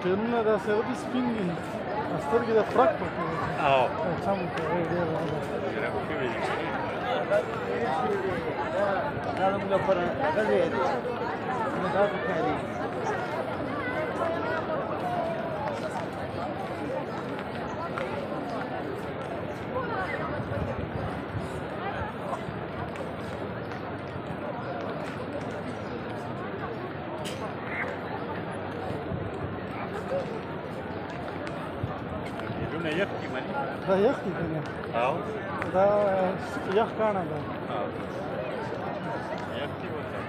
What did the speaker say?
Tırnına da sevdi spinning. Astır gide frak bakıyor. اه Çamur kayıyor. هذا مقفر غزير هذا التاريخ يقولون يختي مالي Da yakti beni. اه Da yak kana da. اه يختي ولا